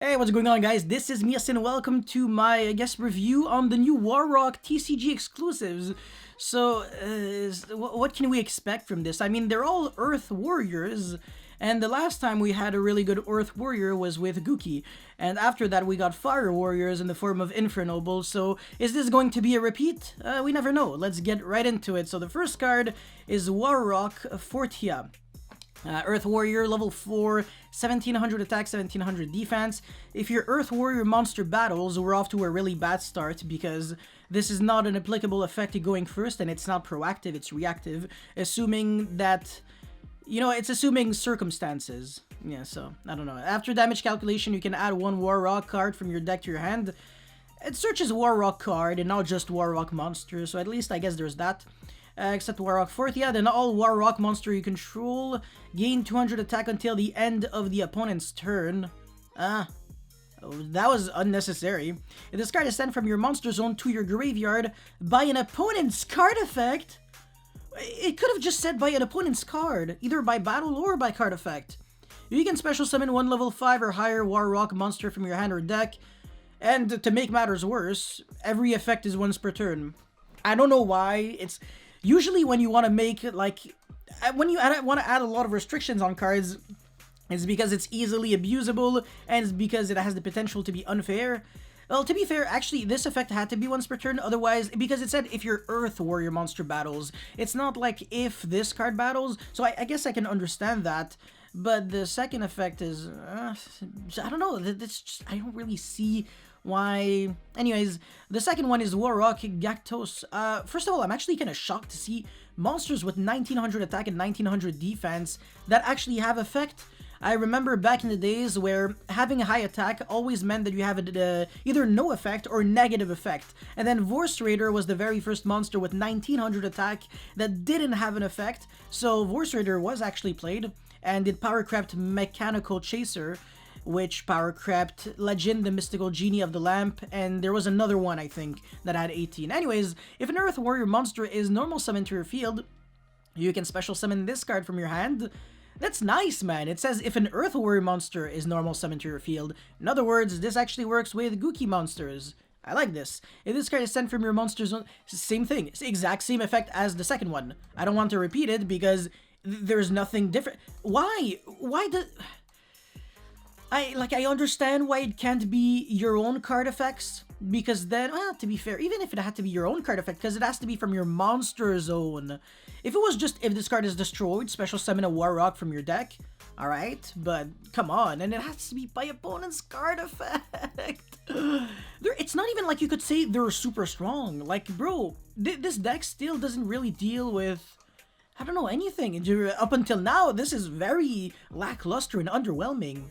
Hey, what's going on, guys? This is Mias and welcome to my, review on the new Warrock TCG exclusives. So, what can we expect from this? I mean, they're all Earth Warriors, and the last time we had a really good Earth Warrior was with Gookie, and after that we got Fire Warriors in the form of Infernoble, so is this going to be a repeat? We never know. Let's get right into it. So the first card is Warrock Fortia. Earth Warrior, level 4, 1700 attack, 1700 defense. If your Earth Warrior monster battles, we're off to a really bad start because this is not an applicable effect going first and it's not proactive, it's reactive, assuming that, it's assuming circumstances. Yeah, so, I don't know. After damage calculation, you can add one Warrock card from your deck to your hand. It searches Warrock card and not just Warrock monster, so at least I guess there's that. Except Warrock Fortia, then all Warrock monster you control gain 200 attack until the end of the opponent's turn. That was unnecessary. If this card is sent from your monster zone to your graveyard by an opponent's card effect, it could have just said by an opponent's card, either by battle or by card effect. You can special summon one level 5 or higher Warrock monster from your hand or deck, and to make matters worse, every effect is once per turn. I don't know why. It's usually when you want to make, like, when you want to add a lot of restrictions on cards, it's because it's easily abusable, and it's because it has the potential to be unfair. Well, to be fair, actually, this effect had to be once per turn, otherwise, because it said if your Earth Warrior monster battles, it's not like if this card battles, so I guess I can understand that. But the second effect is, I don't know, I don't really see why. Anyways, the second one is Warrock Gactos. First of all, I'm actually kind of shocked to see monsters with 1900 attack and 1900 defense that actually have effect. I remember back in the days where having a high attack always meant that you have either no effect or negative effect. And then Vorse Raider was the very first monster with 1900 attack that didn't have an effect. So Vorse Raider was actually played and it power crept Mechanical Chaser, which power crept Legend, the Mystical Genie of the Lamp, and there was another one, I think, that had 18. Anyways, if an Earth Warrior monster is normal summoned to your field, you can special summon this card from your hand. That's nice, man. It says if an Earth Warrior monster is normal summoned to your field. In other words, this actually works with Gookie monsters. I like this. If this card is sent from your monster zone, same thing. It's the exact same effect as the second one. I don't want to repeat it because there's nothing different. Why? I understand why it can't be your own card effects, because then, well, to be fair, even if it had to be your own card effect, because it has to be from your monster zone. If it was just, if this card is destroyed, special summon a Warrock from your deck, alright, but come on, and it has to be by opponent's card effect. It's not even like you could say they're super strong. Like, bro, this deck still doesn't really deal with, I don't know, anything. Up until now, this is very lackluster and underwhelming.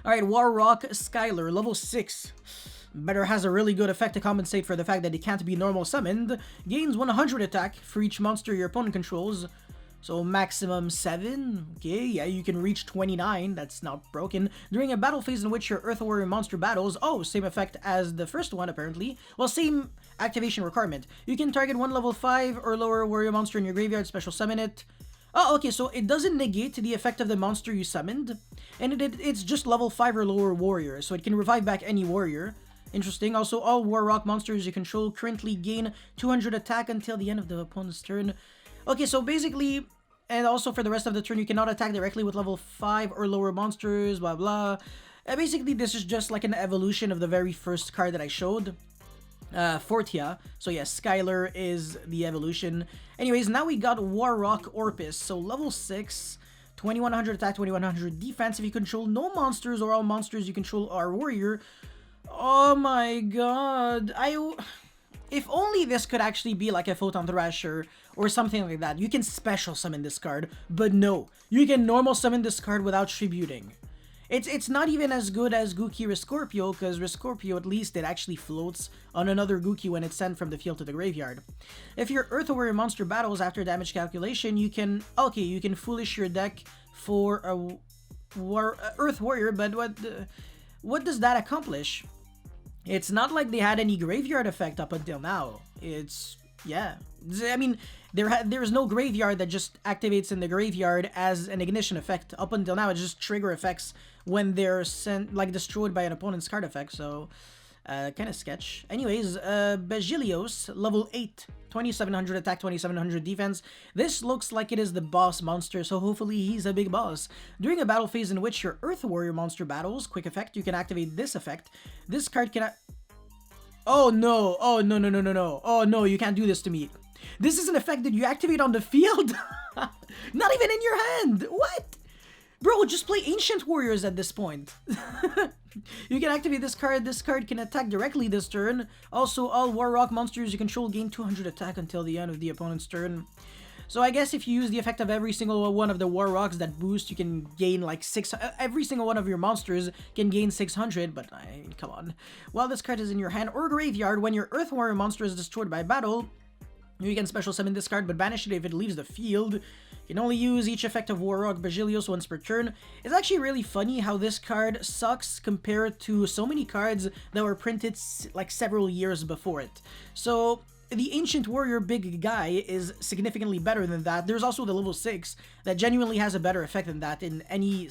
Alright, Warrock Skylar, level 6. Better has a really good effect to compensate for the fact that it can't be normal summoned. Gains 100 attack for each monster your opponent controls. So maximum 7. Okay, yeah, you can reach 29. That's not broken. During a battle phase in which your Earth Warrior monster battles. Oh, same effect as the first one, apparently. Well, same activation requirement. You can target one level 5 or lower warrior monster in your graveyard, special summon it. Oh, okay, so it doesn't negate the effect of the monster you summoned, and it's just level 5 or lower warrior, so it can revive back any warrior. Interesting. Also, all Warrock monsters you control currently gain 200 attack until the end of the opponent's turn. Okay, so basically, and also for the rest of the turn, you cannot attack directly with level 5 or lower monsters, blah blah. Basically, this is just like an evolution of the very first card that I showed. Fortia. So yeah, Skylar is the evolution. Anyways, now we got Warrock Orpus. So level 6, 2100 attack, 2100 defense. If you control no monsters or all monsters you control are warrior. Oh my god. If only this could actually be like a Photon Thrasher or something like that. You can special summon this card, but no. You can normal summon this card without tributing. It's not even as good as Gookie Rescorpio, because Rescorpio, at least, it actually floats on another Gookie when it's sent from the field to the graveyard. If your Earth Warrior monster battles after damage calculation, you can foolish your deck for a Earth Warrior, but what does that accomplish? It's not like they had any graveyard effect up until now. It's Yeah. I mean, there's no graveyard that just activates in the graveyard as an ignition effect. Up until now, it's just trigger effects when they're destroyed by an opponent's card effect, so kind of sketch. Anyways, Bagilios, level 8, 2700 attack, 2700 defense. This looks like it is the boss monster, so hopefully he's a big boss. During a battle phase in which your Earth Warrior monster battles, quick effect, you can activate this effect. This card can... Oh no, oh no, no, no, no, no. Oh no, you can't do this to me. This is an effect that you activate on the field? Not even in your hand! What? Bro, just play Ancient Warriors at this point. You can activate this card. This card can attack directly this turn. Also, all Warrock monsters you control gain 200 attack until the end of the opponent's turn. So I guess if you use the effect of every single one of the Warrocks that boost, you can gain like every single one of your monsters can gain 600, but I mean, come on. While this card is in your hand or graveyard, when your Earth Warrior monster is destroyed by battle, you can special summon this card, but banish it if it leaves the field. You can only use each effect of Warrock Bagilios once per turn. It's actually really funny how this card sucks compared to so many cards that were printed like several years before it. So the Ancient Warrior big guy is significantly better than that. There's also the level 6 that genuinely has a better effect than that in any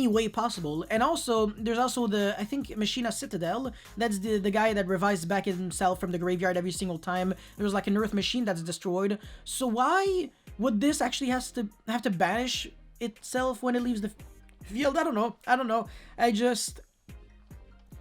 way possible. And also, there's also the, I think, Machina Citadel. That's the guy that revives back himself from the graveyard every single time there's like an Earth Machine that's destroyed. So why would this actually have to banish itself when it leaves the field? I don't know. I don't know.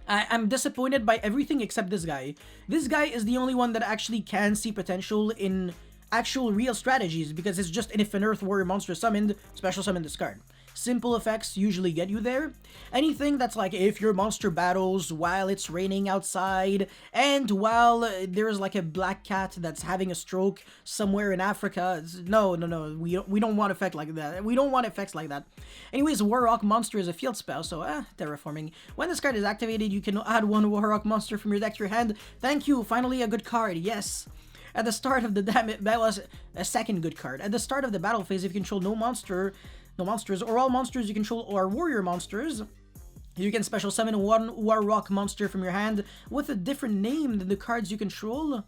I'm disappointed by everything except this guy. This guy is the only one that actually can see potential in actual real strategies, because it's just if an Earth Warrior monster summoned, special summon this card. Simple effects usually get you there. Anything that's like if your monster battles while it's raining outside and while there's like a black cat that's having a stroke somewhere in Africa. No, we don't want effect like that. We don't want effects like that. Anyways, Warrock monster is a field spell, so terraforming. When this card is activated, you can add one Warrock monster from your deck to your hand. Thank you, finally a good card, yes. At the start of the that was a second good card. At the start of the battle phase, if you control no monsters, or all monsters you control are warrior monsters, you can special summon one Warrock monster from your hand with a different name than the cards you control.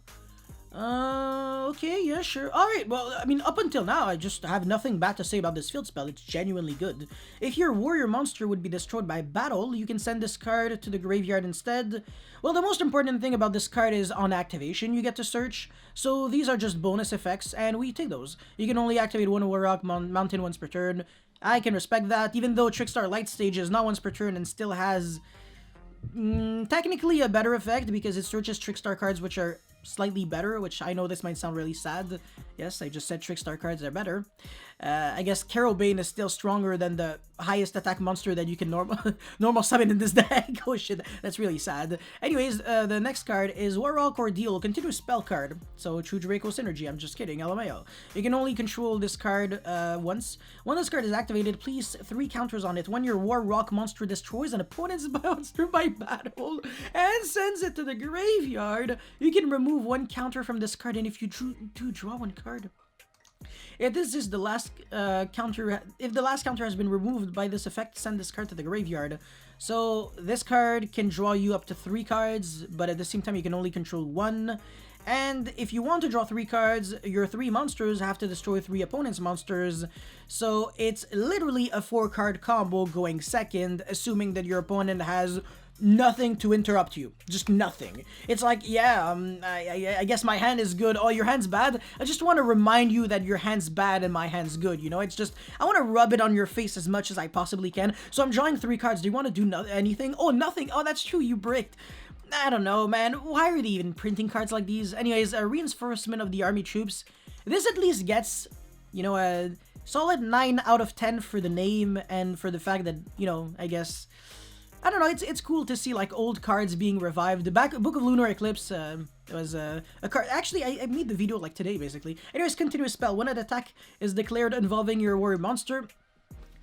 Okay, yeah, sure. Alright, well, I mean, up until now, I just have nothing bad to say about this field spell. It's genuinely good. If your warrior monster would be destroyed by battle, you can send this card to the graveyard instead. Well, the most important thing about this card is on activation, you get to search. So these are just bonus effects, and we take those. You can only activate one Warrock Mountain once per turn. I can respect that, even though Trickstar Light Stage is not once per turn and still has technically a better effect because it searches Trickstar cards which are slightly better, which I know this might sound really sad. Yes, I just said Trickstar cards are better. I guess Carol Bane is still stronger than the highest attack monster that you can normal summon in this deck. Oh shit, that's really sad. Anyways, the next card is Warrock Ordeal, continuous spell card. So True Draco Synergy, I'm just kidding, LMAO. You can only control this card once. When this card is activated, place 3 counters on it. When your Warrock monster destroys an opponent's monster by battle and sends it to the graveyard, you can remove 1 counter from this card, and if you do draw 1 card. If this is the last counter, if the last counter has been removed by this effect, send this card to the graveyard. So this card can draw you up to 3 cards, but at the same time you can only control 1. And if you want to draw 3 cards, your 3 monsters have to destroy 3 opponent's monsters. So it's literally a 4-card combo going second, assuming that your opponent has nothing to interrupt you. Just nothing. It's like, yeah, I guess my hand is good. Oh, your hand's bad? I just want to remind you that your hand's bad and my hand's good, you know? It's just, I want to rub it on your face as much as I possibly can. So I'm drawing 3 cards. Do you want to do anything? Oh, nothing. Oh, that's true. You bricked. I don't know, man. Why are they even printing cards like these? Anyways, a reinforcement of the army troops. This at least gets, you know, a solid 9 out of 10 for the name and for the fact that, you know, I guess, I don't know, it's cool to see like old cards being revived. The Book of Lunar Eclipse was a card. Actually, I made the video like today, basically. Anyways, continuous spell. When an attack is declared involving your warrior monster,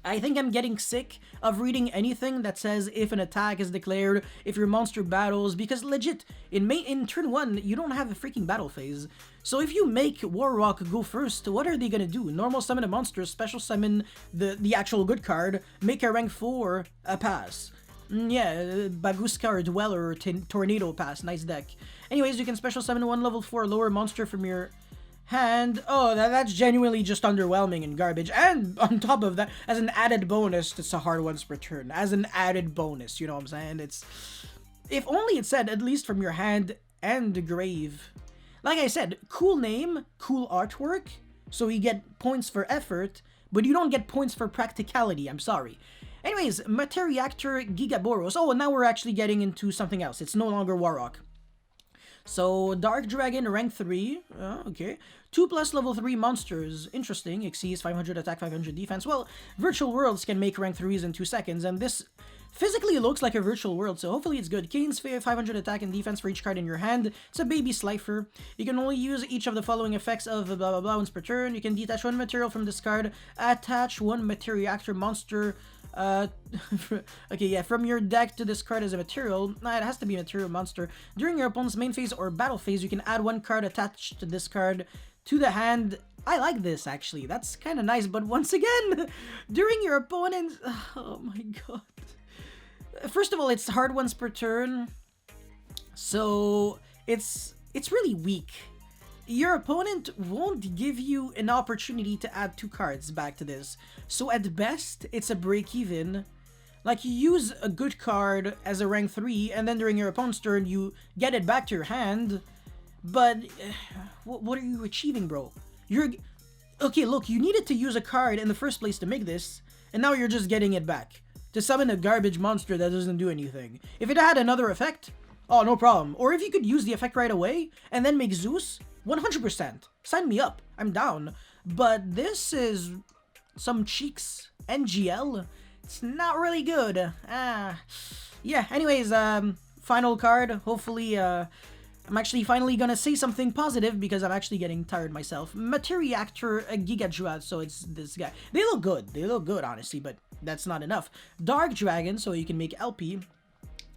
I think I'm getting sick of reading anything that says if an attack is declared, if your monster battles, because legit, in turn 1, you don't have a freaking battle phase. So if you make Warrock go first, what are they gonna do? Normal summon a monster, special summon the actual good card, make a rank 4 a pass. Yeah, Baguska or Dweller or Tornado Pass. Nice deck. Anyways, you can special summon one level 4 lower monster from your hand. Oh, that's genuinely just underwhelming and garbage. And on top of that, as an added bonus, it's a hard once per turn. As an added bonus, you know what I'm saying? It's... If only it said, at least from your hand and grave. Like I said, cool name, cool artwork, so you get points for effort, but you don't get points for practicality, I'm sorry. Anyways, Materiactor Gigaboros. Oh, and now we're actually getting into something else. It's no longer Warrock. So, Dark Dragon, rank 3. Okay. 2+ level 3 monsters. Interesting. Exceeds 500 attack, 500 defense. Well, Virtual Worlds can make rank 3s in 2 seconds, and this physically looks like a Virtual World, so hopefully it's good. Gains 500 attack and defense for each card in your hand. It's a baby Slifer. You can only use each of the following effects of blah blah blah once per turn. You can detach one material from this card. Attach one Materiactor monster... okay, yeah, from your deck to this card as a material. Nah, it has to be a material monster. During your opponent's main phase or battle phase, you can add one card attached to this card to the hand. I like this, actually. That's kind of nice, but once again, during your opponent's... Oh my god. First of all, it's hard once per turn, so it's really weak. Your opponent won't give you an opportunity to add 2 cards back to this. So at best, it's a break-even. Like, you use a good card as a rank 3, and then during your opponent's turn, you get it back to your hand. But, what are you achieving, bro? Okay, look, you needed to use a card in the first place to make this, and now you're just getting it back. To summon a garbage monster that doesn't do anything. If it had another effect, oh, no problem. Or if you could use the effect right away, and then make Zeus, 100%. Sign me up. I'm down. But this is some cheeks. NGL. It's not really good. Yeah, anyways, final card. Hopefully, I'm actually finally gonna say something positive because I'm actually getting tired myself. Materiactor Gigadruad, so it's this guy. They look good. They look good, honestly, but that's not enough. Dark Dragon, so you can make LP.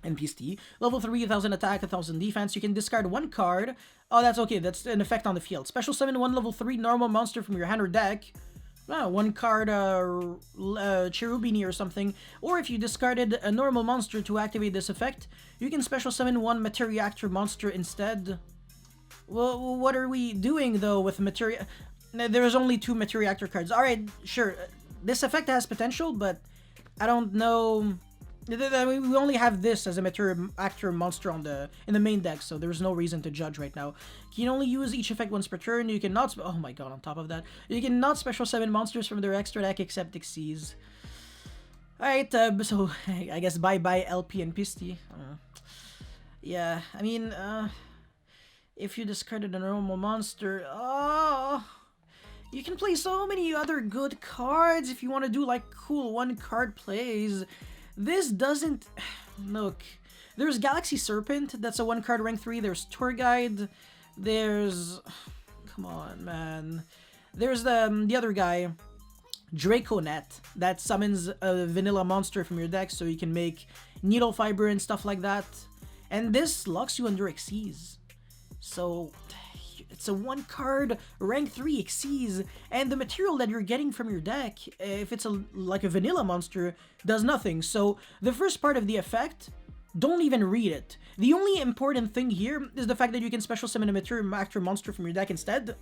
NPST. Level 3, 1000 attack, 1000 defense. You can discard one card. Oh, that's okay. That's an effect on the field. Special summon one level 3 normal monster from your hand or deck. One card, Cherubini or something. Or if you discarded a normal monster to activate this effect, you can special summon one Materiactor monster instead. Well, what are we doing, though, with There's only 2 Materiactor cards. Alright, sure. This effect has potential, but I don't know... We only have this as a Materiactor monster in the main deck, so there's no reason to judge right now. You can only use each effect once per turn. You cannot... Oh my god, on top of that. You cannot special summon monsters from their extra deck except Xyz. Alright, so I guess bye-bye LP and Pisty. Yeah, I mean, if you discarded a normal monster... Oh... You can play so many other good cards if you want to do, like, cool one-card plays. This doesn't... Look. There's Galaxy Serpent. That's a 1-card rank 3. There's Tour Guide. There's... Come on, man. There's the other guy. Draconet. That summons a vanilla monster from your deck so you can make Needle Fiber and stuff like that. And this locks you under Xyz. So... It's a 1-card rank 3 Xyz, and the material that you're getting from your deck, if it's like a vanilla monster, does nothing. So the first part of the effect, don't even read it. The only important thing here is the fact that you can special summon a Materiactor monster from your deck instead.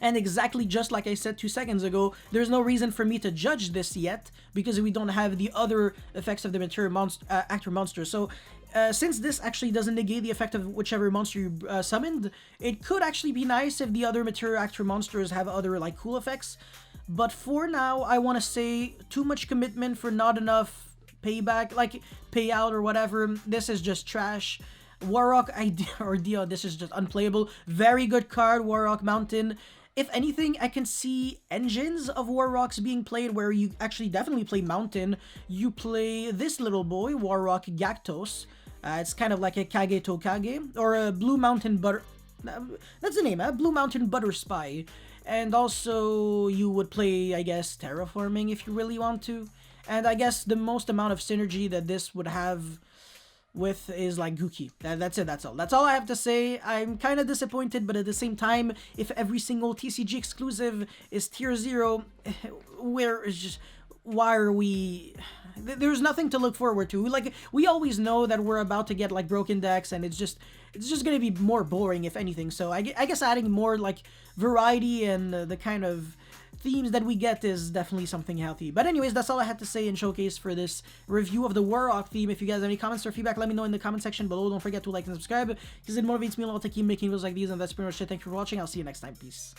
And exactly just like I said 2 seconds ago, there's no reason for me to judge this yet, because we don't have the other effects of the Materiactor monster. So, since this actually doesn't negate the effect of whichever monster you summoned, it could actually be nice if the other Materiactor monsters have other, like, cool effects. But for now, I want to say too much commitment for not enough payback, like, payout or whatever. This is just trash. Warrock Idea, this is just unplayable. Very good card, Warrock Mountain. If anything, I can see engines of Warrocks being played where you actually definitely play Mountain. You play this little boy, Warrock Gactos. It's kind of like a Kage Tokage, or a Blue Mountain Butter... That's the name, Blue Mountain Butter Spy. And also, you would play, I guess, Terraforming if you really want to. And I guess the most amount of synergy that this would have with is like Gookie. That's it, that's all. That's all I have to say. I'm kind of disappointed, but at the same time, if every single TCG exclusive is tier 0, why are we... there's nothing to look forward to. Like, we always know that we're about to get like broken decks, and it's just gonna be more boring if anything. So I guess adding more like variety and the kind of themes that we get is definitely something healthy. But anyways, that's all I had to say in Showcase for this review of the Warrock theme. If you guys have any comments or feedback, let me know in the comment section below. Don't forget to like and subscribe, because it motivates me a lot to keep making videos like these. And that's pretty much it. Thank you for watching. I'll see you next time. Peace.